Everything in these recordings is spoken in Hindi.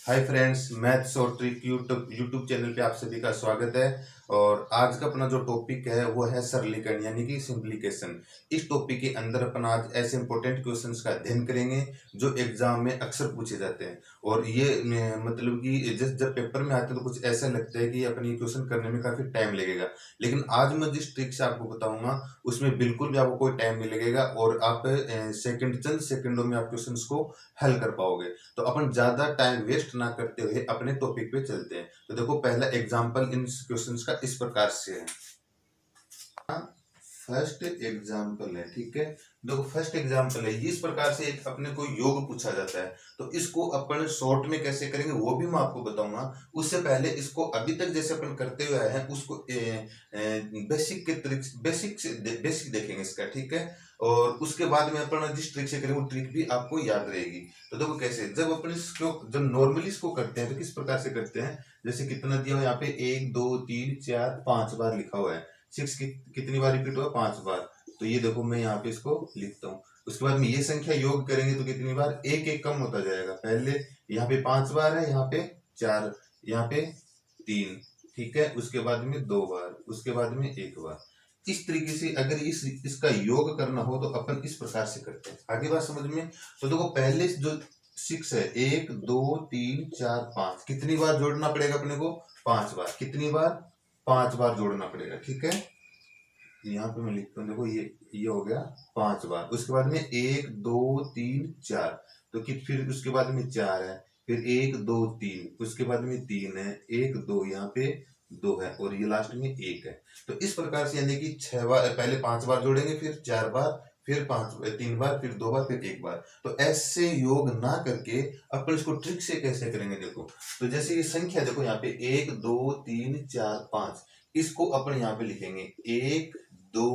हाय फ्रेंड्स, मैथ्स और ट्रिक यूट्यूब चैनल पे आप सभी का स्वागत है। और आज का अपना जो टॉपिक है वो है सरलीकरण यानी कि सिंप्लीकेशन। इस टॉपिक के अंदर अपन आज ऐसे इंपॉर्टेंट क्वेश्चंस का अध्ययन करेंगे जो एग्जाम में अक्सर पूछे जाते हैं। और ये मतलब कि जब पेपर में आते हैं तो कुछ ऐसा लगता है कि अपनी क्वेश्चन करने में काफी टाइम लगेगा, लेकिन आज मैं जिस ट्रिक से आपको बताऊंगा उसमें बिल्कुल भी आपको कोई टाइम नहीं लगेगा और आप चंद सेकंडों में आप क्वेश्चंस को हल कर पाओगे। तो अपन ज्यादा टाइम वेस्ट ना करते हुए अपने टॉपिक पे चलते हैं। तो देखो, पहला एग्जांपल इन क्वेश्चंस का इस प्रकार से है। फर्स्ट एग्जाम्पल है, ठीक है। देखो, फर्स्ट एग्जाम्पल है, इस प्रकार से एक अपने को योग पूछा जाता है। तो इसको अपन शॉर्ट में कैसे करेंगे वो भी मैं आपको बताऊंगा। उससे पहले इसको अभी तक जैसे अपन करते हुए आए हैं उसको बेसिक के ट्रिक बेसिक देखेंगे इसका, ठीक है। और उसके बाद में अपन जिस ट्रिक से करेंगे वो ट्रिक भी आपको याद रहेगी। तो देखो कैसे, जब नॉर्मली इसको करते हैं तो किस प्रकार से करते हैं। जैसे कितना दिया हुआ यहाँ पे 1 2 3 4 5 बार लिखा हुआ है। सिक्स कितनी बार रिपीट हुआ, 5 बार। तो ये देखो मैं यहाँ पे इसको लिखता हूँ। उसके बाद में ये संख्या योग करेंगे तो कितनी बार, एक एक कम होता जाएगा। पहले यहाँ पे 5 बार है, यहाँ पे 4, यहाँ पे 3, ठीक है। उसके बाद में 2 बार, उसके बाद में 1 बार। इस तरीके से अगर इसका योग करना हो तो अपन इस प्रकार से करते हैं। आगे बात समझ में। तो देखो, पहले जो 6 है, 1 2 3 4 5, कितनी बार जोड़ना पड़ेगा अपने को, 5 बार। कितनी बार, 5 बार जोड़ना पड़ेगा, ठीक है। यहाँ पे मैं लिखता हूँ, देखो ये हो गया 5 बार। उसके बाद में 1 2 3 4, तो कि फिर उसके बाद में 4 है, फिर 1 2 3, उसके बाद में 3 है, 1 2, यहाँ पे 2 है और ये लास्ट में 1 है। तो इस प्रकार से यानी कि 6 बार, पहले 5 बार जोड़ेंगे, फिर 4 बार, फिर 3 बार, फिर 2 बार, फिर 1 बार। तो ऐसे योग ना करके अपन इसको ट्रिक से कैसे करेंगे, देखो। तो जैसे ये संख्या देखो, यहाँ पे 1 2 3 4 5, इसको अपन यहाँ पे लिखेंगे 1 2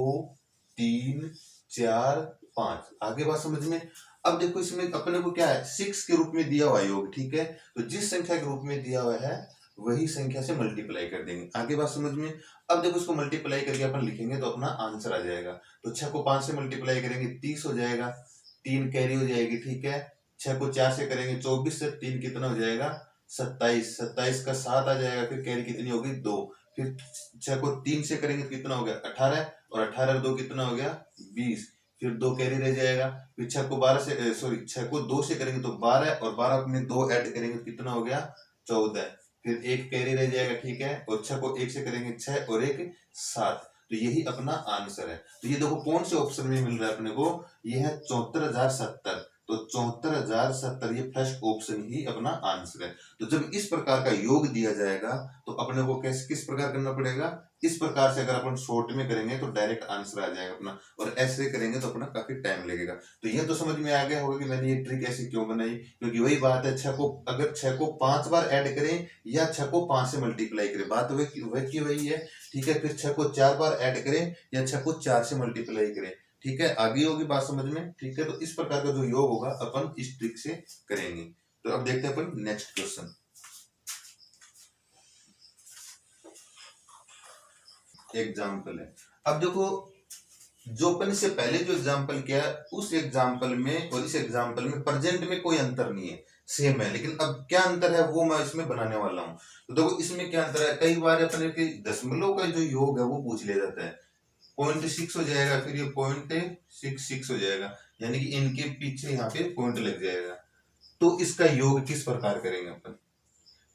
3 4 5। आगे बात समझ में। अब देखो, इसमें अपने को क्या है, 6 के रूप में दिया हुआ योग, ठीक है। तो जिस संख्या के रूप में दिया हुआ है वही संख्या से मल्टीप्लाई कर देंगे। आगे बात समझ में। अब देखो, इसको मल्टीप्लाई करके अपन लिखेंगे तो अपना आंसर आ जाएगा। तो 6 को 5 से मल्टीप्लाई करेंगे 30 हो जाएगा, 3 कैरी हो जाएगी, ठीक है। 6 को 4 से करेंगे 24 से 3 कितना हो जाएगा, 27, 27 का 7 आ जाएगा, फिर कैरी कितनी होगी, 2। फिर 6 को 3 से करेंगे तो कितना हो गया, 18, और 18 2 कितना हो गया, 20। फिर 2 कैरी रह जाएगा। फिर 6 को 12 से 6 को 2 से करेंगे तो 12, और 12 में 2 ऐड करेंगे तो कितना हो गया, 14। फिर 1 कैरी रह जाएगा, ठीक है। और 6 को 1 से करेंगे 6 और 1 7। तो यही अपना आंसर है। तो ये देखो कौन से ऑप्शन में मिल रहा है अपने को, ये है 74,070। तो 74,070 ये फर्स्ट ऑप्शन ही अपना आंसर है। तो जब इस प्रकार का योग दिया जाएगा तो अपने को कैसे किस प्रकार करना पड़ेगा, इस प्रकार से अगर अपन शॉर्ट में करेंगे तो डायरेक्ट आंसर आ जाएगा अपना, और ऐसे करेंगे तो अपना काफी टाइम लगेगा। तो ये तो समझ में आ गया होगा कि मैंने ये ट्रिक ऐसी क्यों बनाई, क्योंकि वही बात है, 6 को अगर 6 को 5 बार ऐड करें या 6 को 5 से मल्टीप्लाई करें, बात वही है, ठीक है। फिर 6 को 4 बार ऐड करें या 6 को 4 से मल्टीप्लाई करें, ठीक है। आगे होगी बात समझ में, ठीक है। तो इस प्रकार का जो योग होगा अपन इस ट्रिक से करेंगे। तो अब देखते हैं अपन नेक्स्ट क्वेश्चन। एग्जाम्पल है, अब देखो, जो अपन इससे पहले जो एग्जाम्पल किया उस एग्जाम्पल में और इस एग्जाम्पल में प्रेजेंट में कोई अंतर नहीं है, सेम है। लेकिन अब क्या अंतर है वो मैं इसमें बनाने वाला हूँ। तो देखो, इसमें क्या अंतर है, कई बार अपने के दशमलव का जो योग है वो पूछ लिया जाता है। 0.6 हो जाएगा, फिर ये 0.66 हो जाएगा, यानी कि इनके पीछे यहाँ पे पॉइंट लग जाएगा। तो इसका योग किस प्रकार करेंगे अपन,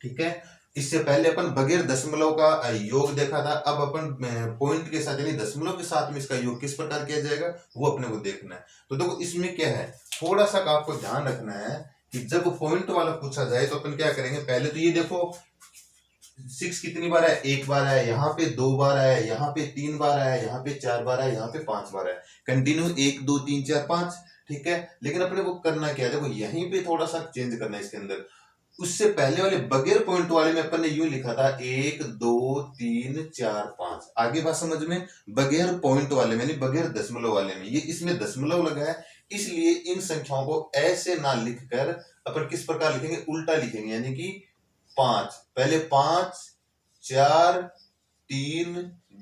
ठीक है। इससे पहले अपन बगैर दशमलव का योग देखा था, अब अपन पॉइंट के साथ यानी दशमलव के साथ में इसका योग किस प्रकार किया जाएगा वो अपने को देखना है। तो देखो, इसमें क्या है, थोड़ा सा आपको ध्यान रखना है कि जब पॉइंट वाला पूछा जाए तो अपन क्या करेंगे। पहले तो ये देखो, 6 कितनी बार है, 1 बार है, यहाँ पे 2 बार है, यहाँ पे 3 बार है, यहाँ पे 4 बार है, यहाँ पे 5 बार है। कंटिन्यू 1 2 3 4 5, ठीक है। लेकिन अपने को करना क्या है, देखो यहीं पे थोड़ा सा चेंज करना है इसके अंदर। उससे पहले वाले बगैर पॉइंट वाले में अपन ने यूं लिखा था 1 2 3 4 5। आगे बात समझ में। बगैर पॉइंट वाले में, बगैर दशमलव वाले में, ये इसमें दशमलव लगा है, इसलिए इन संख्याओं को ऐसे ना लिखकर अपन किस प्रकार लिखेंगे, उल्टा लिखेंगे, यानी कि 5, पहले 5 4 3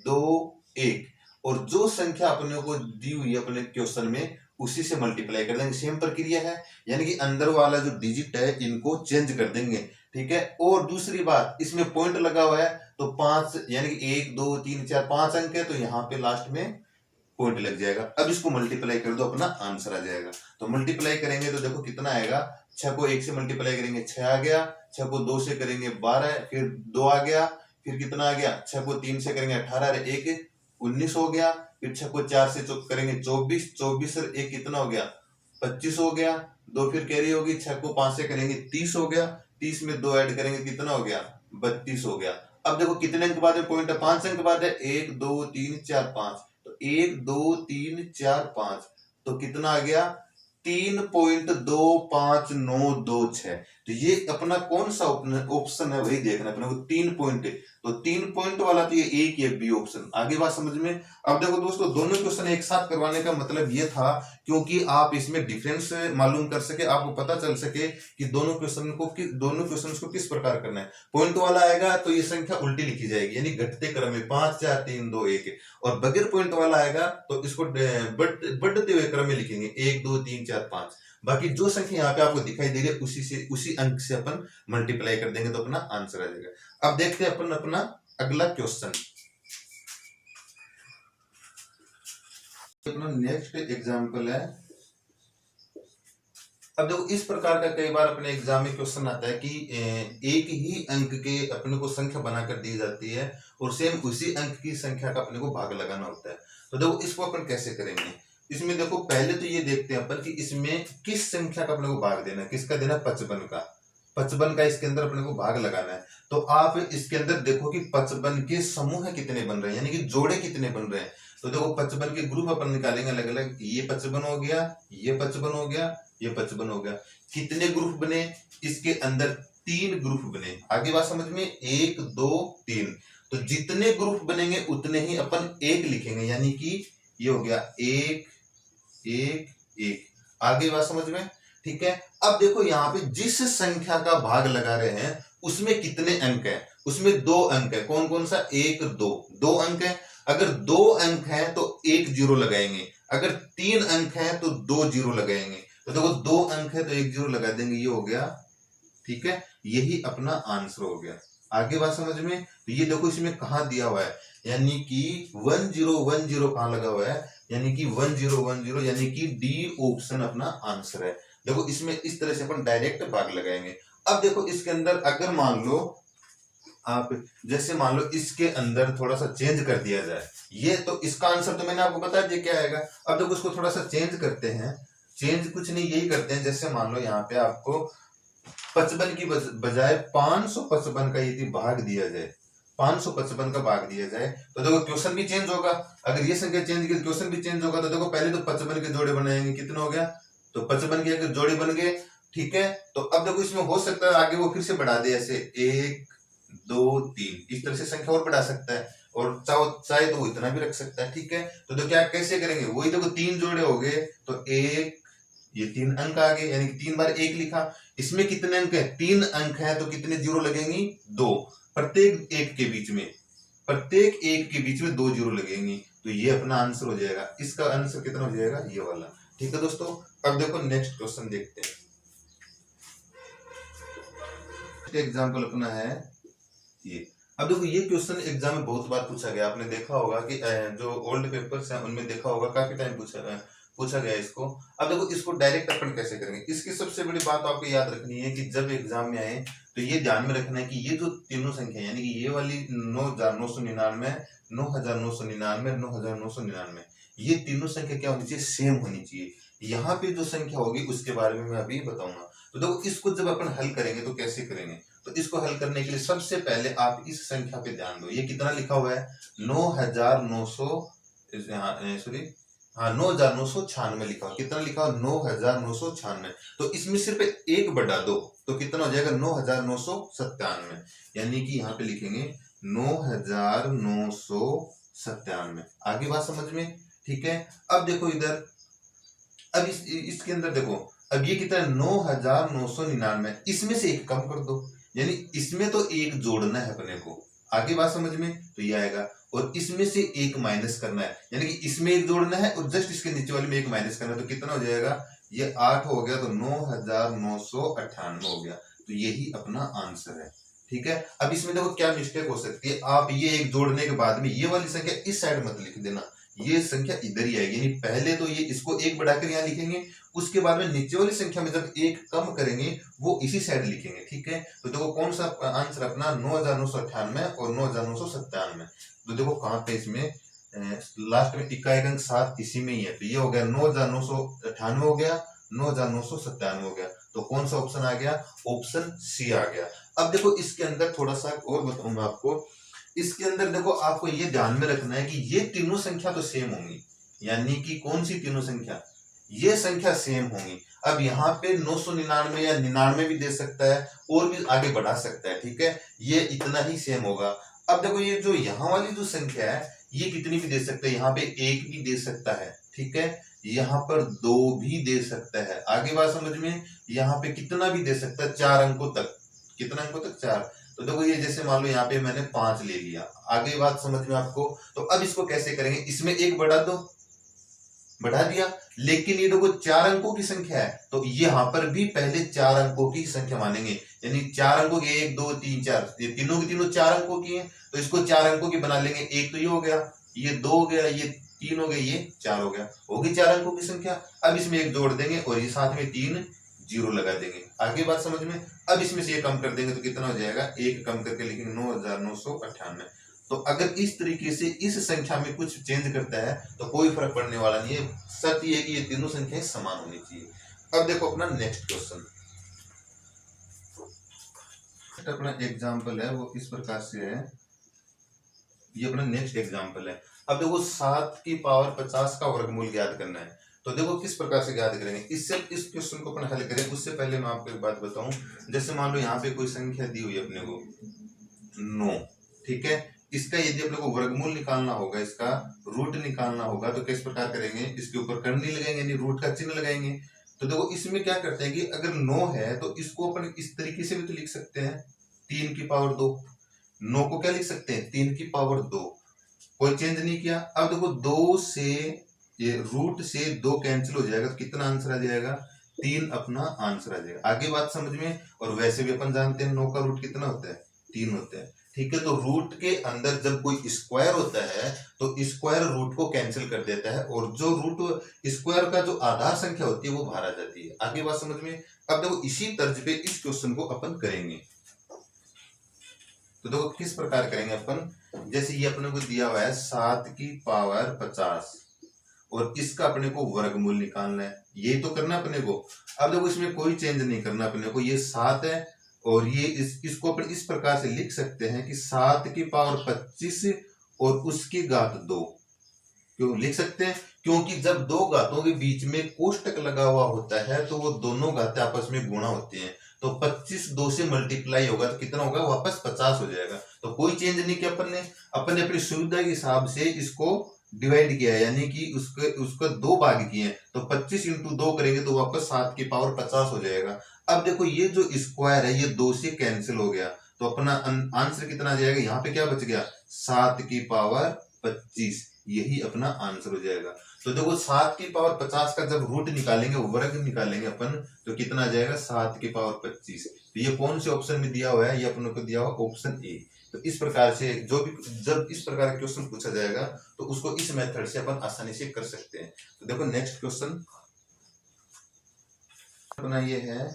2 1, और जो संख्या अपने को दी हुई है अपने क्वेश्चन में उसी से मल्टीप्लाई कर देंगे। सेम प्रक्रिया है, यानी कि अंदर वाला जो डिजिट है इनको चेंज कर देंगे। ठीक है। और दूसरी बात, इसमें पॉइंट लगा हुआ है तो 5 यानी कि 1 2 3 4 5 अंक है, तो यहाँ पे लास्ट में पॉइंट लग जाएगा। अब इसको मल्टीप्लाई कर दो, अपना आंसर आ जाएगा। तो मल्टीप्लाई करेंगे तो देखो कितना आएगा, 6 को 1 से मल्टीप्लाई करेंगे 6 आ गया, 6 को 2 से करेंगे 12, फिर 2 आ गया, फिर कितना आ गया, 6 को 3 से करेंगे 18 और 1 19 हो गया, फिर 6 को 4 से करेंगे 24, 24 और 1 कितना हो गया 25 हो गया, 2 फिर कैरी होगी, 6 को 5 से करेंगे 30 हो गया, 30 में 2 ऐड करेंगे कितना हो गया 32 हो गया। अब देखो कितने अंक बाद में पॉइंट है, 5 अंक बाद है, 1 2 3 4 5, तो 1 2 3 4 5, तो कितना आ गया 3.2596। तो ये अपना कौन सा ऑप्शन है वही देखना अपने को, 3 पॉइंट है तो 3 पॉइंट वाला तो ये ए की बी ऑप्शन। आगे बात समझ में। अब देखो दोस्तों, दोनों क्वेश्चन एक साथ करवाने का मतलब ये था क्योंकि आप इसमें डिफरेंस मालूम कर सके, आपको पता चल सके कि दोनों क्वेश्चन को किस प्रकार करना है। पॉइंट वाला आएगा तो ये संख्या उल्टी लिखी जाएगी, यानी घटते क्रम में 5 4 3 2 1, और बगैर पॉइंट वाला आएगा तो इसको बढ़ते हुए क्रम में लिखेंगे 1 2 3 4 5। बाकी जो संख्या यहाँ पे आपको दिखाई दे रही है उसी अंक से अपन मल्टीप्लाई कर देंगे तो अपना आंसर आ जाएगा। अब देखते हैं अपन अपना अगला क्वेश्चन। अपना नेक्स्ट एग्जांपल है। अब देखो इस प्रकार का कई बार अपने एग्जाम में क्वेश्चन आता है कि एक ही अंक के अपने को संख्या बनाकर दी जाती है और सेम उसी अंक की संख्या का अपने को भाग लगाना होता है। तो देखो इसको अपन कैसे करेंगे। इसमें देखो पहले तो ये देखते हैं अपन कि इसमें किस संख्या का अपने को भाग देना है, किसका देना है 55 का। 55 का इसके अंदर अपने को भाग लगाना है। तो आप इसके अंदर देखो कि 55 के समूह कितने बन रहे हैं, यानी कि जोड़े कितने बन रहे हैं। तो देखो 55 के ग्रुप अपन निकालेंगे अलग अलग, ये 55 हो गया, ये 55 हो गया, ये 55 हो गया। कितने ग्रुप बने, इसके अंदर 3 ग्रुप बने। आगे बात समझ में, 1 2 3। तो जितने ग्रुप बनेंगे उतने ही अपन 1 लिखेंगे, यानी कि ये हो गया 1 1 1। आगे बात समझ में, ठीक है। अब देखो यहाँ पे जिस संख्या का भाग लगा रहे हैं उसमें कितने अंक है, उसमें 2 अंक है। कौन कौन सा, 1 2, 2 अंक है। अगर 2 अंक है तो 1 0 लगाएंगे, अगर 3 अंक है तो 2 0 लगाएंगे। तो देखो 2 अंक है तो 1 0 लगा देंगे, ये हो गया, ठीक है। यही अपना आंसर हो गया। आगे बात समझ में। तो ये देखो इसमें कहाँ दिया हुआ है, यानी कि 1 0 1 0 कहाँ लगा हुआ है, यानी कि 1 0 1 0, यानी कि डी ऑप्शन अपना आंसर है। देखो इसमें इस तरह से अपन डायरेक्ट भाग लगाएंगे। अब देखो इसके अंदर अगर मान लो आप, जैसे मान लो इसके अंदर थोड़ा सा चेंज कर दिया जाए, ये तो इसका आंसर तो मैंने आपको बता दिया क्या आएगा। अब देखो इसको थोड़ा सा चेंज करते हैं। चेंज कुछ नहीं, यही करते हैं, जैसे मान लो यहाँ पे आपको 55 की बजाय 555 का यदि भाग दिया जाए, 555 का भाग दिया जाए, तो देखो क्वेश्चन भी चेंज होगा। अगर ये संख्या चेंज की क्वेश्चन भी चेंज होगा। तो देखो पहले तो 55 के जोड़े बनाएंगे, कितना हो गया, तो 55 के अगर जोड़े बन गए, ठीक है। तो अब देखो इसमें हो सकता है आगे वो फिर से बढ़ा दे, ऐसे 1 2 3 इस तरह से संख्या और बढ़ा सकता है, और चाहे तो वो इतना भी रख सकता है, ठीक है। तो क्या कैसे करेंगे, वही देखो 3 जोड़े हो गए तो 1, ये 3 अंक आ गए, यानी कि 3 बार 1 लिखा। इसमें कितने अंक है, 3 अंक है, तो कितने जीरो लगेंगी, 2। प्रत्येक एक के बीच में, प्रत्येक एक के बीच में 2 जीरो लगेंगी। तो ये अपना आंसर हो जाएगा। इसका आंसर कितना हो जाएगा, ये वाला, ठीक है दोस्तों। अब देखो नेक्स्ट क्वेश्चन देखते हैं। एग्जाम्पल अपना है ये। अब देखो ये क्वेश्चन एग्जाम में बहुत बार पूछा गया, आपने देखा होगा कि जो ओल्ड पेपर्स हैं उनमें देखा होगा, काफी टाइम पूछा गया इसको। अब देखो इसको डायरेक्ट अपन कैसे करेंगे। इसकी सबसे बड़ी बात आपको याद रखनी है कि जब एग्जाम में आए तो ये ध्यान में रखना है कि ये जो तीनों संख्या यानी कि ये वाली 9,999, 9,999, 9,999, ये तीनों संख्या क्या होनी चाहिए, सेम होनी चाहिए। यहाँ पे जो संख्या होगी उसके बारे में मैं अभी बताऊंगा। तो देखो इसको जब अपन हल करेंगे तो कैसे करेंगे। तो इसको हल करने के लिए सबसे पहले आप इस संख्या पे ध्यान दो। ये कितना लिखा हुआ है, 9,996 लिखा हुआ। कितना लिखा हुआ, 9,996। तो इसमें सिर्फ 1 बढ़ा दो तो कितना हो जाएगा, 9,997। यानी कि यहाँ पे लिखेंगे 9,997। आगे बात समझ में, ठीक है। अब देखो इधर, अब इसके अंदर देखो, अब ये कितना है, 9,999। इसमें से 1 कम कर दो, यानी इसमें तो 1 जोड़ना है अपने को। आगे बात समझ में, तो ये आएगा। और इसमें से 1 माइनस करना है, यानी कि इसमें 1 जोड़ना है और जस्ट इसके नीचे वाले में 1 माइनस करना है। तो कितना हो जाएगा, ये 8 हो गया, तो 9,998 हो गया। तो यही अपना आंसर है। ठीक है, अब इसमें देखो क्या मिस्टेक हो सकती है, आप ये एक जोड़ने के बाद में ये वाली संख्या इस साइड मत लिख देना, ये संख्या इधर ही आएगी, यानी पहले तो ये इसको एक बढ़ाकर यहाँ लिखेंगे, उसके बाद में नीचे वाली संख्या में जब एक कम करेंगे वो इसी साइड लिखेंगे। ठीक है, तो देखो कौन सा आंसर अपना 9998 और 9997। तो देखो कहाँ पे इसमें लास्ट में इक्का एक अंक 7 इसी में ही है, तो ये हो गया 9998 हो गया, 9997 हो गया। तो कौन सा ऑप्शन आ गया, ऑप्शन सी आ गया। अब देखो इसके अंदर थोड़ा सा और बताऊंगा आपको, इसके अंदर देखो आपको ये ध्यान में रखना है कि ये तीनों संख्या तो सेम होंगी, यानी कि कौन सी तीनों संख्या, ये संख्या सेम होंगी। अब यहाँ पे 999 या 99 भी दे सकता है और भी आगे बढ़ा सकता है। ठीक है, ये इतना ही सेम होगा। अब देखो ये जो यहाँ वाली जो संख्या है ये कितनी भी दे सकता है, यहाँ पे 1 भी दे सकता है। ठीक है, यहाँ पर 2 भी दे सकता है, आगे बात समझ में, यहाँ पे कितना भी दे सकता है, 4 अंकों तक। कितना अंकों तक, 4। तो देखो ये जैसे मान लो यहाँ पे मैंने 5 ले लिया, आगे बात समझ में आपको। तो अब इसको कैसे करेंगे, इसमें एक बढ़ा दो, बढ़ा दिया, लेकिन ये देखो 4 अंकों की संख्या है, तो यहाँ पर भी पहले 4 अंकों की संख्या मानेंगे, यानी 4 अंकों की 1 2 3 4, ये तीनों की तीनों 4 अंकों की है, तो इसको 4 अंकों की बना लेंगे। एक तो ये हो गया, ये 2 हो गया, ये 3 हो गया, ये 4 हो गया, होगी 4 अंकों की संख्या। अब इसमें एक जोड़ देंगे और ये साथ में 3 जीरो लगा देंगे, आगे बात समझ में। अब इसमें से ये कम कर देंगे तो कितना हो जाएगा, एक कम करके लिखेंगे 9998। तो अगर इस तरीके से इस संख्या में कुछ चेंज करता है तो कोई फर्क पड़ने वाला नहीं है, सच ये है कि ये तीनों संख्याएं समान होनी चाहिए। अब देखो अपना नेक्स्ट क्वेश्चन, अपना एग्जाम्पल है वो इस प्रकार से है, ये अपना नेक्स्ट एग्जाम्पल है। अब देखो 7 की पावर 50 का वर्गमूल ज्ञात करना है, तो देखो किस प्रकार से ज्ञात करेंगे। इससे इस क्वेश्चन को अपन हल करें उससे पहले मैं आपको एक बात बताऊं, जैसे मान लो यहाँ पे कोई संख्या दी हुई है अपने को 9, ठीक है, इसका यदि अपने को वर्गमूल निकालना होगा, इसका रूट निकालना होगा, तो किस प्रकार करेंगे, इसके ऊपर करनी लगाएंगे, यानी रूट का चिन्ह लगाएंगे। तो देखो इसमें क्या करते हैं कि अगर 9 है तो इसको अपन इस तरीके से भी तो लिख सकते हैं, 3 की पावर 2। 9 को क्या लिख सकते हैं, 3 की पावर 2, कोई चेंज नहीं किया। अब देखो 2 से ये रूट से 2 कैंसिल हो जाएगा, तो कितना आंसर आ जाएगा, 3 अपना आंसर आ जाएगा, आगे बात समझ में। और वैसे भी अपन जानते हैं 9 का रूट कितना होता है, 3 होता है। ठीक है, तो रूट के अंदर जब कोई स्क्वायर होता है तो स्क्वायर रूट को कैंसिल कर देता है, और जो रूट स्क्वायर का जो आधार संख्या होती है वो बाहर आ जाती है, आगे बात समझ में। अब देखो इसी तर्ज पे इस क्वेश्चन को अपन करेंगे, तो देखो किस प्रकार करेंगे अपन। जैसे ये अपने को दिया हुआ है 7 की पावर 50 और इसका अपने को वर्गमूल निकालना है, यही तो करना अपने को। अब देखो इसमें कोई चेंज नहीं करना अपने को, ये 7 है और ये इसको अपन इस प्रकार से लिख सकते हैं कि 7 की पावर 25 और उसकी घात 2। क्यों लिख सकते हैं, क्योंकि जब दो घातों के बीच में कोष्टक लगा हुआ होता है तो वो दोनों घातें आपस में गुणा होती हैं, तो 25 2 से मल्टीप्लाई होगा तो कितना होगा, वापस 50 हो जाएगा। तो कोई चेंज नहीं किया अपन ने अपनी सुविधा के हिसाब से इसको डिवाइड किया है, यानी कि उसको 2 भाग किए हैं, तो 25 इंटू 2 करेंगे तो वापस 7 की पावर 50 हो जाएगा। अब देखो ये जो स्क्वायर है ये 2 से कैंसिल हो गया, तो अपना आंसर कितना आ जाएगा, यहाँ पे क्या बच गया, 7 की पावर 25, यही अपना आंसर हो जाएगा। तो देखो 7 की पावर 50 का जब रूट निकालेंगे, वर्ग निकालेंगे अपन, तो कितना आ जाएगा, 7 की पावर 25। तो ये कौन से ऑप्शन में दिया हुआ है, ये अपन को दिया हुआ ऑप्शन ए। तो इस प्रकार से जो भी जब इस प्रकार का क्वेश्चन पूछा जाएगा तो उसको इस मेथड से अपन आसानी से कर सकते हैं। तो देखो नेक्स्ट क्वेश्चन अपना ये है,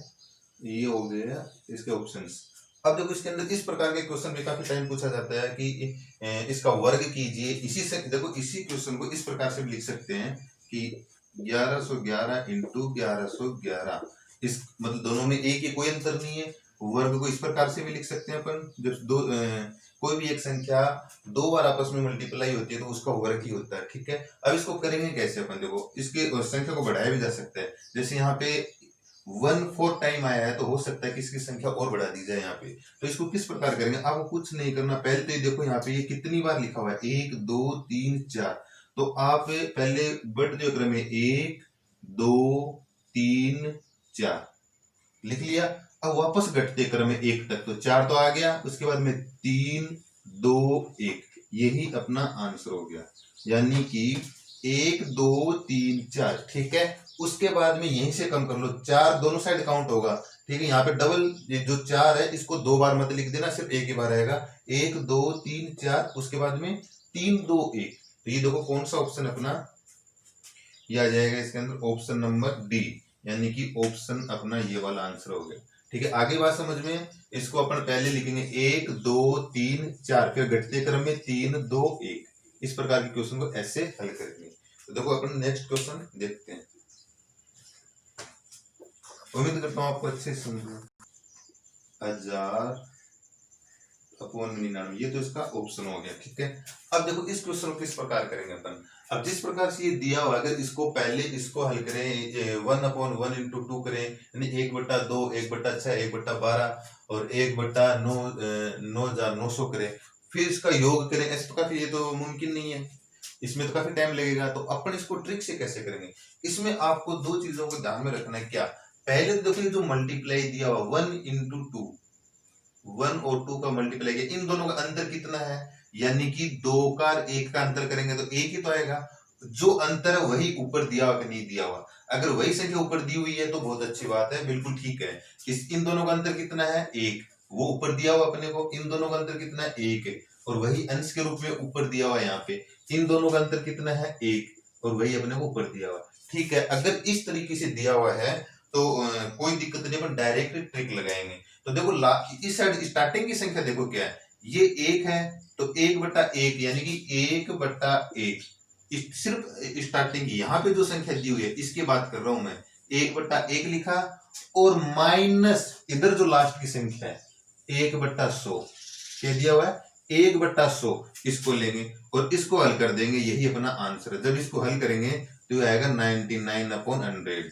ये हो गया इसके ऑप्शंस। अब देखो इसके अंदर इस प्रकार के क्वेश्चन भी काफी टाइम पूछा जाता है कि इसका वर्ग कीजिए। इसी से देखो इसी क्वेश्चन को इस प्रकार से भी लिख सकते हैं कि 1111 इंटू 1111, इस मतलब दोनों में एक ही कोई अंतर नहीं है। वर्ग को इस प्रकार से भी लिख सकते हैं अपन, जब कोई भी एक संख्या 2 बार आपस में मल्टीप्लाई होती है तो उसका वर्ग ही होता है। ठीक है, अब इसको करेंगे कैसे अपन, देखो इसके संख्या को बढ़ाया भी जा सकता है। जैसे यहाँ पे 1/4 टाइम आया है तो हो सकता है कि इसकी संख्या और बढ़ा दी जाए यहाँ पे। तो इसको किस प्रकार करेंगे, आपको कुछ नहीं करना, पहले तो ये देखो यहाँ पे ये कितनी बार लिखा हुआ है, 1 2 3 4, तो आप पहले बढ़ते क्रम में 1 2 3 4 लिख लिया। अब वापस घटते क्रम में 1 तक, तो 4 तो आ गया, उसके बाद में 3 2 1, यही अपना आंसर हो गया, यानी कि 1 2 3 4। ठीक है, उसके बाद में यहीं से कम कर लो, 4 दोनों साइड काउंट होगा। ठीक है। यहाँ पे डबल ये जो 4 है इसको 2 बार मत लिख देना, सिर्फ एक ही बार आएगा। 1 2 3 4, उसके बाद में 3 2 1। तो ये देखो कौन सा ऑप्शन अपना ये आ जाएगा इसके अंदर, ऑप्शन नंबर डी, यानी कि ऑप्शन अपना ये वाला आंसर हो गया। ठीक है, आगे बात समझ में। इसको अपन पहले लिखेंगे 1 2 3 4, फिर घटते क्रम में 3 2 1। इस प्रकार के क्वेश्चन को ऐसे हल करेंगे। तो देखो अपन नेक्स्ट क्वेश्चन देखते हैं। उम्मीद करता हूं आपको अच्छे से समझ 1000 अपॉन 99, ये तो इसका ऑप्शन हो गया। ठीक है, अब देखो इस क्वेश्चन को किस प्रकार करेंगे अपन। अब जिस प्रकार से ये दिया हुआ, अगर इसको पहले इसको हल करें 1/1 इंटू 2 करें, यानी 1/2 1/6 1/12 और 1/9 9,900 करें, फिर इसका योग करें, ऐसे तो काफी, ये तो मुमकिन नहीं है, इसमें तो काफी टाइम लगेगा। तो अपन इसको ट्रिक से कैसे करेंगे, इसमें आपको दो चीजों को ध्यान में रखना है। क्या, पहले तो देखो जो मल्टीप्लाई दिया हुआ 1 इंटू 2, 1 और 2 का मल्टीप्लाई किया, इन दोनों का अंतर कितना है, यानी कि 2 का 1 का अंतर करेंगे तो 1 ही तो आएगा। जो अंतर है वही ऊपर दिया हुआ कि नहीं दिया हुआ। अगर वही संख्या ऊपर दी हुई है तो बहुत अच्छी बात है, बिल्कुल ठीक है। इन दोनों का अंतर कितना है 1, वो ऊपर दिया हुआ अपने को। इन दोनों का अंतर कितना है 1 है, और वही अंश के रूप में ऊपर दिया हुआ है यहाँ पे। इन दोनों का अंतर कितना है 1, और वही अपने को ऊपर दिया हुआ। ठीक है, अगर इस तरीके से दिया हुआ है तो कोई दिक्कत नहीं, अपन डायरेक्ट ट्रिक लगाएंगे। तो देखो इस साइड स्टार्टिंग की संख्या देखो क्या है, ये 1 है, तो 1/1 यानी कि 1/1 सिर्फ स्टार्टिंग की। यहाँ पे जो संख्या दी हुई है इसकी बात कर रहा हूं मैं, 1/1 लिखा, और माइनस इधर जो लास्ट की संख्या है 1/100, क्या दिया हुआ है 1/100, इसको लेंगे और इसको हल कर देंगे, यही अपना आंसर है। जब इसको हल करेंगे तो ये आएगा 99/100।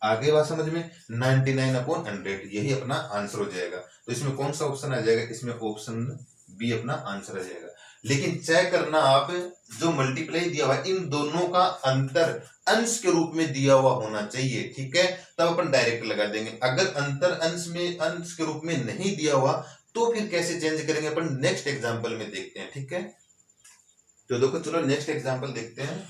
आगे बात समझ में, 99/100 यही अपना आंसर हो जाएगा। तो इसमें कौन सा ऑप्शन आ जाएगा, इसमें ऑप्शन बी अपना आंसर आ जाएगा। लेकिन चेक करना आप, जो मल्टीप्लाई दिया हुआ है इन दोनों का अंतर अंश के रूप में दिया हुआ होना चाहिए। ठीक है, तब अपन डायरेक्ट लगा देंगे। अगर अंतर अंश के रूप में नहीं दिया हुआ तो फिर कैसे चेंज करेंगे अपन नेक्स्ट एग्जाम्पल में देखते हैं। ठीक है, तो देखो चलो नेक्स्ट एग्जाम्पल देखते हैं।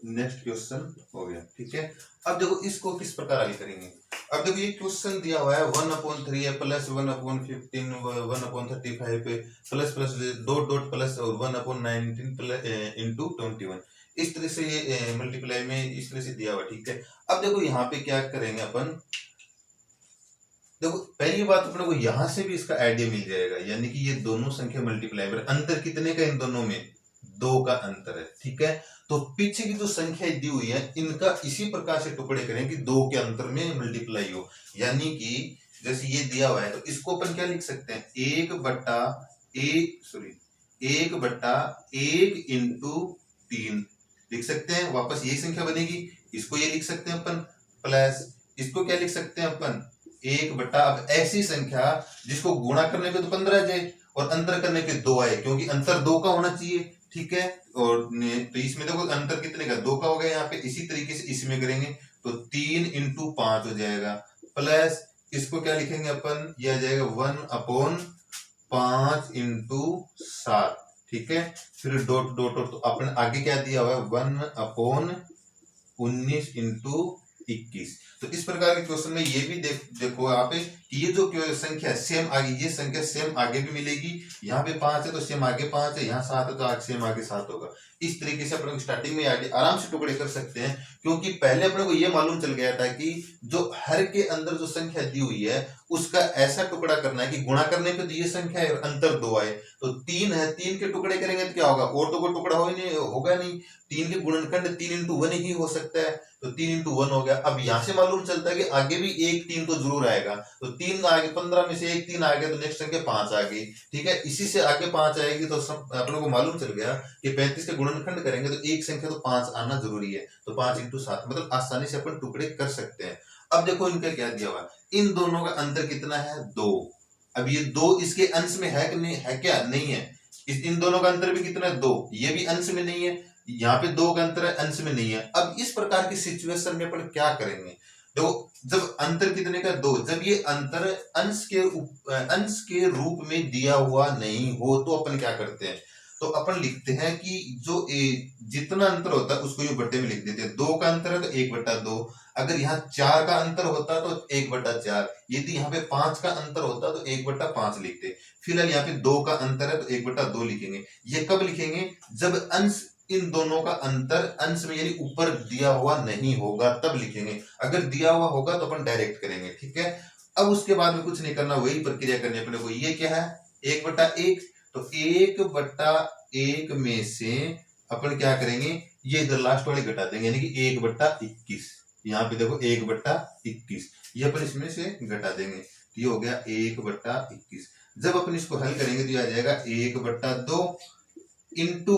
नेक्स्ट क्वेश्चन हो गया। ठीक है, अब देखो इसको किस प्रकार हल करेंगे। अब देखो ये क्वेश्चन दिया हुआ है 1/3 है plus 1/15 1/35 plus plus dot dot plus और 1/19 प्लस इंटू 21। इस तरह से ये मल्टीप्लाई में इस तरह से दिया हुआ। ठीक है, अब देखो यहाँ पे क्या करेंगे अपन, देखो पहली बात अपने को यहां से भी इसका आइडिया मिल जाएगा, यानी कि ये दोनों संख्या मल्टीप्लाई पर अंतर कितने का, इन दोनों में 2 का अंतर है। ठीक है, तो पीछे की जो संख्या दी हुई है इनका इसी प्रकार से टुकड़े करें कि 2 के अंतर में मल्टीप्लाई हो। यानी कि जैसे ये दिया हुआ है तो इसको अपन क्या लिख सकते हैं, 1/1 इंटू 3 लिख सकते हैं। वापस यही संख्या बनेगी, इसको ये लिख सकते हैं अपन, प्लस इसको क्या लिख सकते हैं अपन 1/, अब ऐसी संख्या जिसको गुणा करने पे तो 15 आ जाए और अंतर करने पे 2 आए, क्योंकि अंतर 2 का होना चाहिए। ठीक है, और तो इसमें देखो अंतर कितने का 2 का हो गया यहाँ पे। इसी तरीके से इसमें करेंगे तो 3 इंटू 5 हो जाएगा, प्लस इसको क्या लिखेंगे अपन, यह आ जाएगा 1/5 इंटू 7। ठीक है, फिर डॉट डॉट डॉट, तो अपन आगे क्या दिया हुआ है 1/19 इंटू 21। तो इस प्रकार के क्वेश्चन में ये भी देखो आप कि ये जो संख्या सेम आगे, ये संख्या सेम आगे भी मिलेगी। यहाँ पे 5 है तो सेम आगे 5 है, यहाँ 7 है तो आगे सेम आगे 7 होगा। इस तरीके से अपने स्टार्टिंग में आराम से टुकड़े कर सकते हैं, क्योंकि पहले अपने को ये मालूम चल गया था कि जो हर के अंदर जो संख्या दी हुई है उसका ऐसा टुकड़ा करना है कि गुणा करने पे तो ये संख्या है, अंतर 2 आए, तो 3 है, 3 के टुकड़े करेंगे तो क्या होगा, और तो कोई टुकड़ा होगा नहीं। 3 के गुणनखंड 3 इंटू 1 ही हो सकता है, तो 3 इंटू 1 हो गया। अब यहाँ से मालूम चलता है कि आगे भी एक 3 तो जरूर आएगा, तो 3 आगे 15 में से एक 3 आ गया तो नेक्स्ट संख्या 5 आ गई। ठीक है, इसी से आगे 5 आएगी तो अपने को मालूम चल गया कि 35 के गुणनखंड करेंगे तो एक संख्या तो 5 आना जरूरी है, तो 5 इंटू 7 मतलब आसानी से अपन टुकड़े कर सकते हैं। अब देखो इनका क्या दिया हुआ है, इन दोनों का अंतर कितना है 2। अब ये 2 इसके अंश में है कि नहीं है, क्या नहीं है। इन दोनों का अंतर भी कितना है 2, ये भी अंश में नहीं है, यहाँ पे 2 का अंतर है, अंश में नहीं है। अब इस प्रकार की सिचुएशन में अपन क्या करेंगे, तो जब अंतर कितने का 2, जब ये अंतर अंश के रूप में दिया हुआ नहीं हो तो अपन क्या करते हैं, तो तो अपन लिखते हैं कि जो जितना अंतर होता है उसको यूं बट्टे में लिख देते हैं। 2 का अंतर है तो 1/2, अगर यहाँ 4 का अंतर होता तो 1/4, यदि यहाँ पे 5 का अंतर होता तो 1/5 लिखते। फिलहाल यहाँ पे 2 का अंतर है तो 1/2 लिखेंगे। ये कब लिखेंगे? जब अंश इन दोनों का अंतर अंश में यानी ऊपर दिया हुआ नहीं होगा तब लिखेंगे। अगर दिया हुआ होगा तो अपन डायरेक्ट करेंगे, ठीक है। अब उसके बाद में कुछ नहीं करना, वही प्रक्रिया करनी अपने को। ये क्या है? 1/1, तो 1/1 में से अपन क्या करेंगे, ये इधर लास्ट वाले घटा देंगे, यानी कि 1/21। यहाँ पे देखो 1/21, ये अपन इसमें से घटा देंगे, ये हो गया 1/21। जब अपन इसको हल करेंगे तो ये आ जाएगा 1/2 इंटू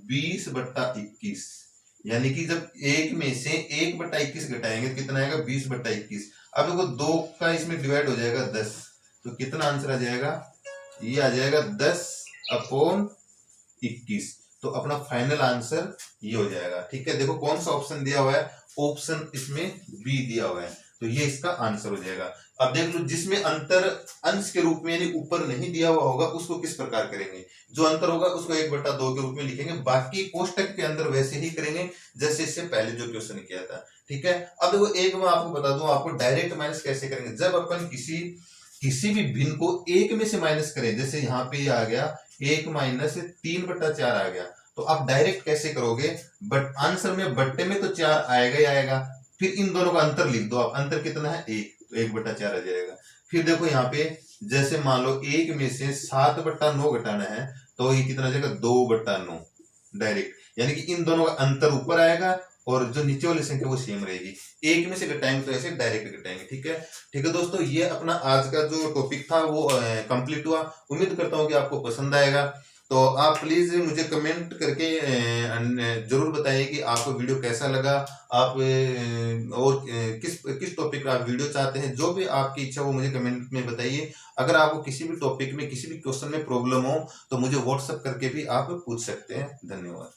20/21, यानी कि जब 1 में से 1/21 घटाएंगे तो कितना आएगा? 20/21। अब देखो 2 का इसमें डिवाइड हो जाएगा 10, तो कितना आंसर आ जाएगा? ये आ जाएगा 10/21। तो अपना फाइनल आंसर ये हो जाएगा, ठीक है। देखो कौन सा ऑप्शन दिया हुआ है? ऑप्शन इसमें बी दिया हुआ है, तो ये इसका आंसर हो जाएगा। अब देख लो, जिसमें अंतर अंश के रूप में यानी ऊपर नहीं दिया हुआ होगा उसको किस प्रकार करेंगे? जो अंतर होगा उसको 1/2 के रूप में लिखेंगे, बाकी कोष्टक के अंदर वैसे ही करेंगे जैसे इससे पहले जो क्वेश्चन किया था, ठीक है। अब देखो एक मैं आपको बता दूं, आपको डायरेक्ट माइनस कैसे करेंगे। जब अपन किसी भी भिन्न को 1 में से माइनस करें, जैसे यहाँ पे आ गया 1 - 3/4 आ गया, तो आप डायरेक्ट कैसे करोगे? बट आंसर में बट्टे में तो 4 आएगा ही आएगा, फिर इन दोनों का अंतर लिख दो आप। अंतर कितना है? 1, तो 1/4 आ जाएगा। फिर देखो यहाँ पे जैसे मान लो 1 में से 7/9 घटाना है, तो ये कितना आ जाएगा? 2/9 डायरेक्ट, यानी कि इन दोनों का अंतर ऊपर आएगा और जो नीचे वाली संख्या वो सेम रहेगी। 1 में से घटाएंगे तो ऐसे डायरेक्ट घटाएंगे, ठीक है। ठीक है दोस्तों, ये अपना आज का जो टॉपिक था वो कंप्लीट हुआ। उम्मीद करता हूँ कि आपको पसंद आएगा। तो आप प्लीज मुझे कमेंट करके जरूर बताइए कि आपको वीडियो कैसा लगा, आप और किस टॉपिक का आप वीडियो चाहते हैं। जो भी आपकी इच्छा वो मुझे कमेंट में बताइए। अगर आपको किसी भी टॉपिक में किसी भी क्वेश्चन में प्रॉब्लम हो तो मुझे व्हाट्सएप करके भी आप पूछ सकते हैं। धन्यवाद।